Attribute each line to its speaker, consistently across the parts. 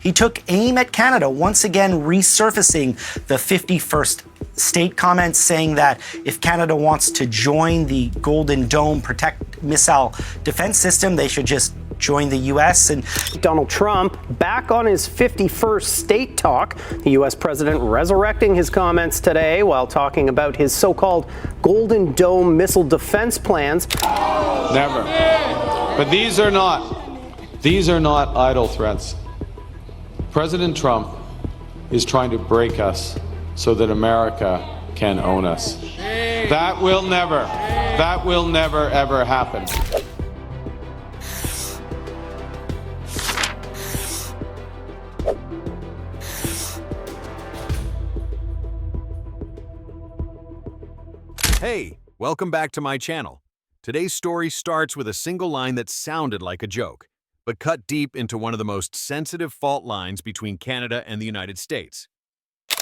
Speaker 1: He took aim at Canada, once again resurfacing the 51st state comments, saying that if Canada wants to join the Golden Dome protect missile defense system, they should just join the U.S. And
Speaker 2: Donald Trump back on his 51st state talk. The U.S. president resurrecting his comments today while talking about his so-called Golden Dome missile defense plans.
Speaker 3: Never. But these are not idle threats. President Trump is trying to break us so that America can own us. That will never ever happen.
Speaker 4: Hey, welcome back to my channel. Today's story starts with a single line that sounded like a joke, but cut deep into one of the most sensitive fault lines between Canada and the United States.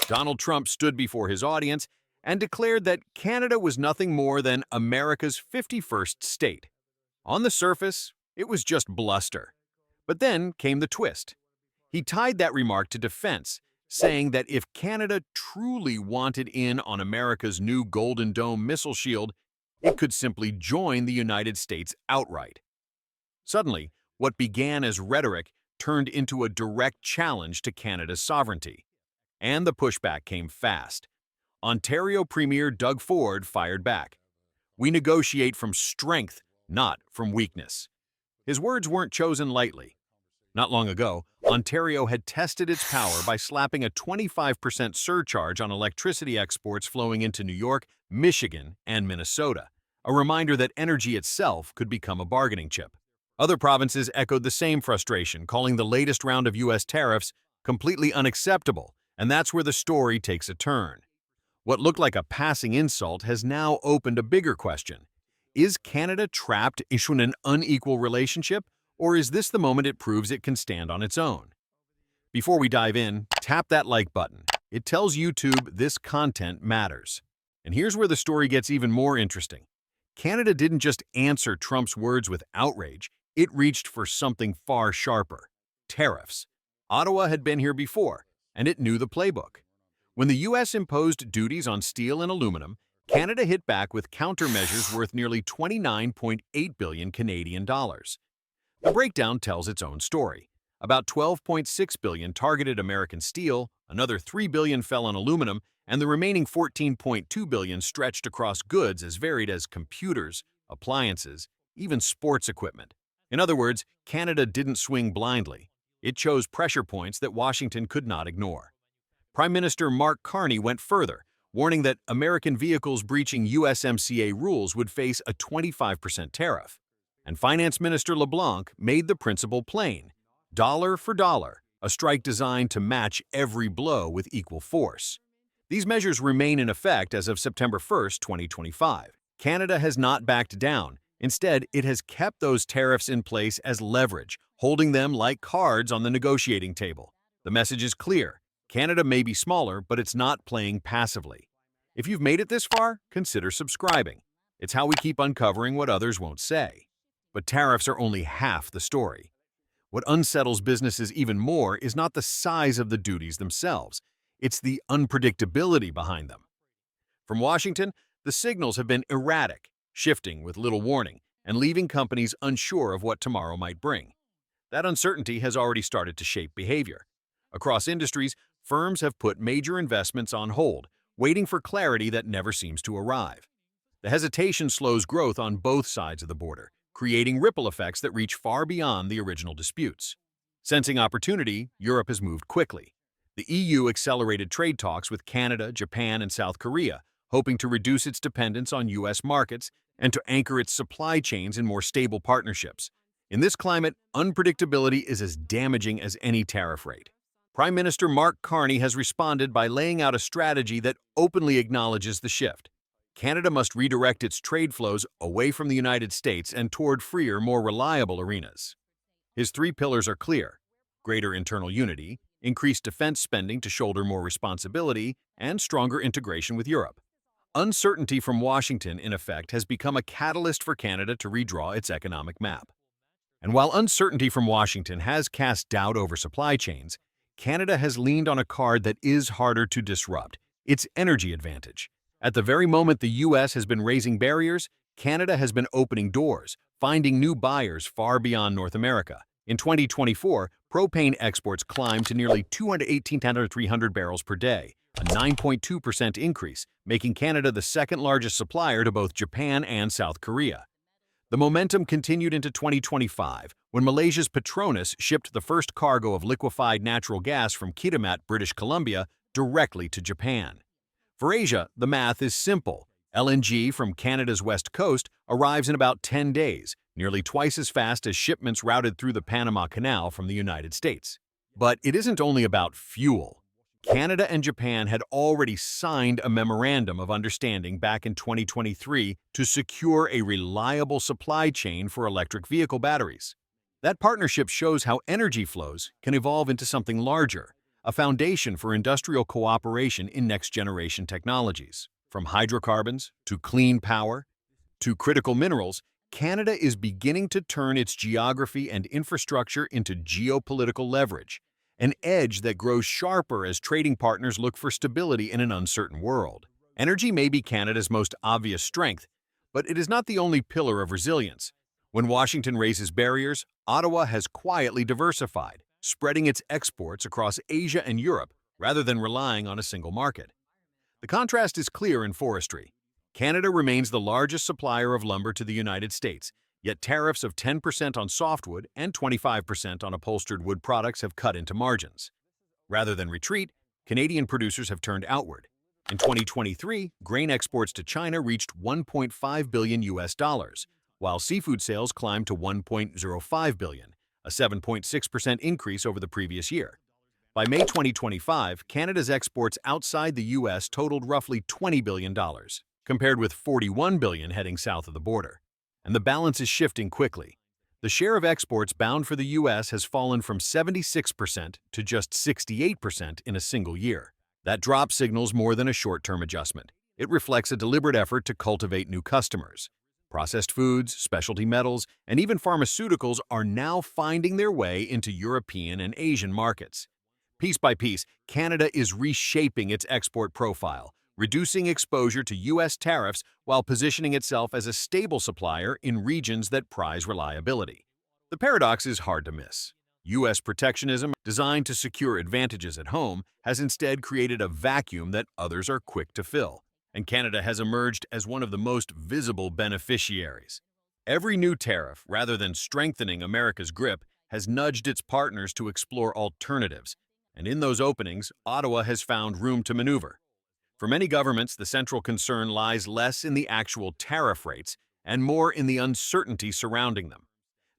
Speaker 4: Donald Trump stood before his audience and declared that Canada was nothing more than America's 51st state. On the surface, it was just bluster. But then came the twist. He tied that remark to defense, saying that if Canada truly wanted in on America's new Golden Dome missile shield, it could simply join the United States outright. Suddenly, what began as rhetoric turned into a direct challenge to Canada's sovereignty. And the pushback came fast. Ontario Premier Doug Ford fired back. "We negotiate from strength, not from weakness." His words weren't chosen lightly. Not long ago, Ontario had tested its power by slapping a 25% surcharge on electricity exports flowing into New York, Michigan, and Minnesota, a reminder that energy itself could become a bargaining chip. Other provinces echoed the same frustration, calling the latest round of U.S. tariffs completely unacceptable, and that's where the story takes a turn. What looked like a passing insult has now opened a bigger question. Is Canada trapped in an unequal relationship, or is this the moment it proves it can stand on its own? Before we dive in, tap that like button. It tells YouTube this content matters. And here's where the story gets even more interesting. Canada didn't just answer Trump's words with outrage, it reached for something far sharper: tariffs. Ottawa had been here before, and it knew the playbook. When the U.S. imposed duties on steel and aluminum, Canada hit back with countermeasures worth nearly 29.8 billion Canadian dollars. The breakdown tells its own story. About 12.6 billion targeted American steel, another 3 billion fell on aluminum, and the remaining 14.2 billion stretched across goods as varied as computers, appliances, even sports equipment. In other words, Canada didn't swing blindly. It chose pressure points that Washington could not ignore. Prime Minister Mark Carney went further, warning that American vehicles breaching USMCA rules would face a 25% tariff. And Finance Minister LeBlanc made the principle plain: dollar for dollar, a strike designed to match every blow with equal force. These measures remain in effect as of September 1, 2025. Canada has not backed down. Instead, it has kept those tariffs in place as leverage, holding them like cards on the negotiating table. The message is clear. Canada may be smaller, but it's not playing passively. If you've made it this far, consider subscribing. It's how we keep uncovering what others won't say. But tariffs are only half the story. What unsettles businesses even more is not the size of the duties themselves. It's the unpredictability behind them. From Washington, the signals have been erratic, shifting with little warning, and leaving companies unsure of what tomorrow might bring. That uncertainty has already started to shape behavior. Across industries, firms have put major investments on hold, waiting for clarity that never seems to arrive. The hesitation slows growth on both sides of the border, creating ripple effects that reach far beyond the original disputes. Sensing opportunity, Europe has moved quickly. The EU accelerated trade talks with Canada, Japan, and South Korea, hoping to reduce its dependence on U.S. markets and to anchor its supply chains in more stable partnerships. In this climate, unpredictability is as damaging as any tariff rate. Prime Minister Mark Carney has responded by laying out a strategy that openly acknowledges the shift. Canada must redirect its trade flows away from the United States and toward freer, more reliable arenas. His three pillars are clear: greater internal unity, increased defense spending to shoulder more responsibility, and stronger integration with Europe. Uncertainty from Washington, in effect, has become a catalyst for Canada to redraw its economic map. And while uncertainty from Washington has cast doubt over supply chains, Canada has leaned on a card that is harder to disrupt: its energy advantage. At the very moment the U.S. has been raising barriers, Canada has been opening doors, finding new buyers far beyond North America. In 2024, propane exports climbed to nearly 218,300 barrels per day, a 9.2% increase, making Canada the second largest supplier to both Japan and South Korea. The momentum continued into 2025, when Malaysia's Petronas shipped the first cargo of liquefied natural gas from Kitimat, British Columbia, directly to Japan. For Asia, the math is simple. LNG from Canada's west coast arrives in about 10 days, nearly twice as fast as shipments routed through the Panama Canal from the United States. But it isn't only about fuel. Canada and Japan had already signed a memorandum of understanding back in 2023 to secure a reliable supply chain for electric vehicle batteries. That partnership shows how energy flows can evolve into something larger, a foundation for industrial cooperation in next-generation technologies. From hydrocarbons to clean power to critical minerals, Canada is beginning to turn its geography and infrastructure into geopolitical leverage, an edge that grows sharper as trading partners look for stability in an uncertain world. Energy may be Canada's most obvious strength, but it is not the only pillar of resilience. When Washington raises barriers, Ottawa has quietly diversified, spreading its exports across Asia and Europe rather than relying on a single market. The contrast is clear in forestry. Canada remains the largest supplier of lumber to the United States, yet tariffs of 10% on softwood and 25% on upholstered wood products have cut into margins. Rather than retreat, Canadian producers have turned outward. In 2023, grain exports to China reached $1.5 billion, while seafood sales climbed to $1.05 billion, a 7.6% increase over the previous year. By May 2025, Canada's exports outside the U.S. totaled roughly $20 billion, compared with $41 billion heading south of the border. And the balance is shifting quickly. The share of exports bound for the U.S. has fallen from 76% to just 68% in a single year. That drop signals more than a short-term adjustment. It reflects a deliberate effort to cultivate new customers. Processed foods, specialty metals, and even pharmaceuticals are now finding their way into European and Asian markets. Piece by piece, Canada is reshaping its export profile, reducing exposure to U.S. tariffs while positioning itself as a stable supplier in regions that prize reliability. The paradox is hard to miss. U.S. protectionism, designed to secure advantages at home, has instead created a vacuum that others are quick to fill, and Canada has emerged as one of the most visible beneficiaries. Every new tariff, rather than strengthening America's grip, has nudged its partners to explore alternatives, and in those openings, Ottawa has found room to maneuver. For many governments, the central concern lies less in the actual tariff rates and more in the uncertainty surrounding them.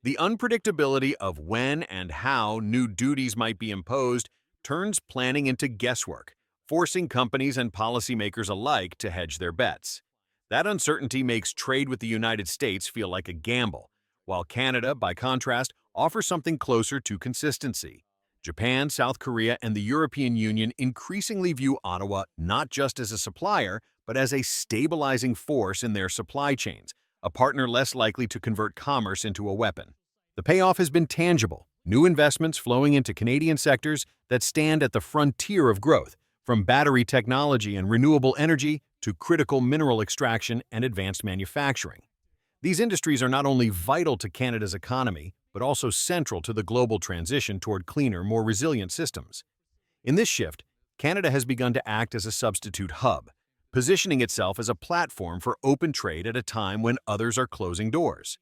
Speaker 4: The unpredictability of when and how new duties might be imposed turns planning into guesswork, forcing companies and policymakers alike to hedge their bets. That uncertainty makes trade with the United States feel like a gamble, while Canada, by contrast, offers something closer to consistency. Japan, South Korea, and the European Union increasingly view Ottawa not just as a supplier, but as a stabilizing force in their supply chains, a partner less likely to convert commerce into a weapon. The payoff has been tangible, new investments flowing into Canadian sectors that stand at the frontier of growth, from battery technology and renewable energy to critical mineral extraction and advanced manufacturing. These industries are not only vital to Canada's economy, but also central to the global transition toward cleaner, more resilient systems. In this shift, Canada has begun to act as a substitute hub, positioning itself as a platform for open trade at a time when others are closing doors.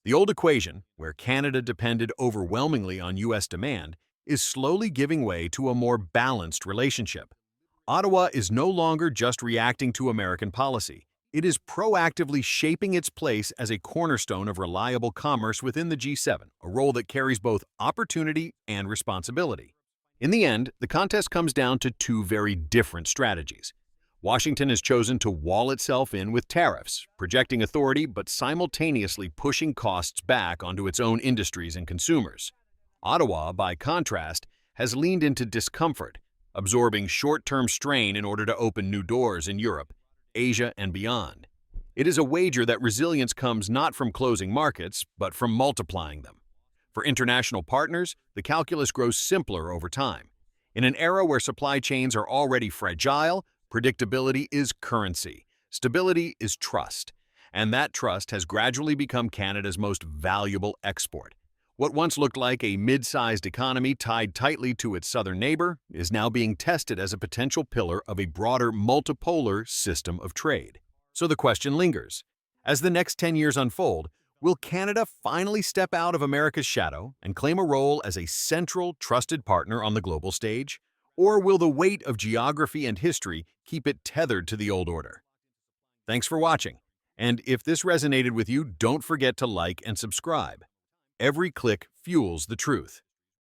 Speaker 4: The old equation, where Canada depended overwhelmingly on U.S. demand, is slowly giving way to a more balanced relationship. Ottawa is no longer just reacting to American policy. It is proactively shaping its place as a cornerstone of reliable commerce within the G7, a role that carries both opportunity and responsibility. In the end, the contest comes down to two very different strategies. Washington has chosen to wall itself in with tariffs, projecting authority but simultaneously pushing costs back onto its own industries and consumers. Ottawa, by contrast, has leaned into discomfort, absorbing short-term strain in order to open new doors in Europe, Asia, and beyond. It is a wager that resilience comes not from closing markets, but from multiplying them. For international partners, the calculus grows simpler over time. In an era where supply chains are already fragile, predictability is currency. Stability is trust. And that trust has gradually become Canada's most valuable export. What once looked like a mid-sized economy tied tightly to its southern neighbor is now being tested as a potential pillar of a broader multipolar system of trade. So the question lingers. As the next 10 years unfold, will Canada finally step out of America's shadow and claim a role as a central, trusted partner on the global stage? Or will the weight of geography and history keep it tethered to the old order? Thanks for watching. And if this resonated with you, don't forget to like and subscribe. Every click fuels the truth.